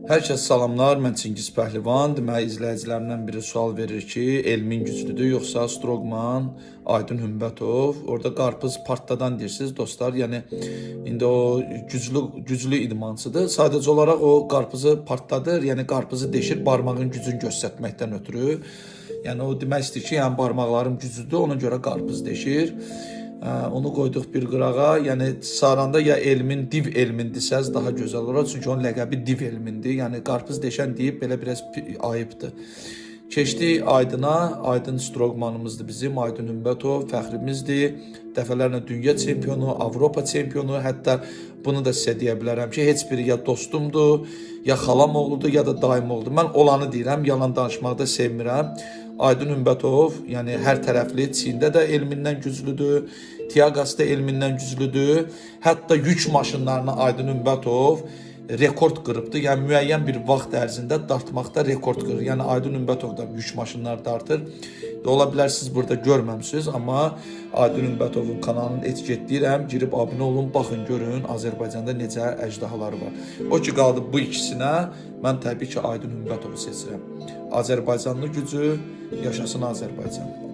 Hər kəs salamlar, mən Çingiz Pəhlivan. Deməli, izləyicilərimdən biri sual verir ki, Elmin güclüdür, yoxsa Strongman, Aydın Hümbətov. Orada qarpız partladan deyirsiniz, dostlar. Yəni, indi o güclü idmançıdır. Sadəcə olaraq o qarpızı partladır, yəni qarpızı deşir, barmağın gücünü göstərməkdən ötürü. Yəni, o demək istəyir ki, yəni barmaqlarım güclüdür, ona görə qarpız deşir. Onu qoyduq bir qırağa. Yəni saranda ya Elmin, Div Elmindirsəz daha gözəl olar. Çünki onun ləqəbi Div Elmindir. Yəni qarpız deşən deyib belə biraz ayıbdır. Keçdik Aydına. Aydın Strongmanımızdır bizim. Aydın Hümbətov fəxrimizdir. Dəfələrlə dünya çempionu, Avropa çempionu. Hətta bunu da sizə deyə bilərəm ki, heç biri ya dostumdur, ya xalam oğludur, ya da daim oğludur. Mən olanı deyirəm, yalan danışmağı da sevmirəm. Aydın Hümbətov, yəni hər tərəfli, Çində də elmindən güclüdür, Tiaqası da elmindən güclüdür. Hətta yük maşınlarına Aydın Hümbətov rekord qırıbdır. Yəni müəyyən bir vaxt ərzində dartmaqda rekord qırır. Yəni Aydın Hümbətov da yük maşınları dartır. Ola bilər siz burada görməmisiniz, amma Aydın Hümbətovun kanalını etiketləyirəm. Girib abunə olun, baxın, görün Azərbaycanda necə əjdahaları var. O ki qaldı bu ikisinə, mən təbii ki Aydın Hümbətovu seçirəm. Azərbaycanlı gücü, yaşasın Azərbaycan.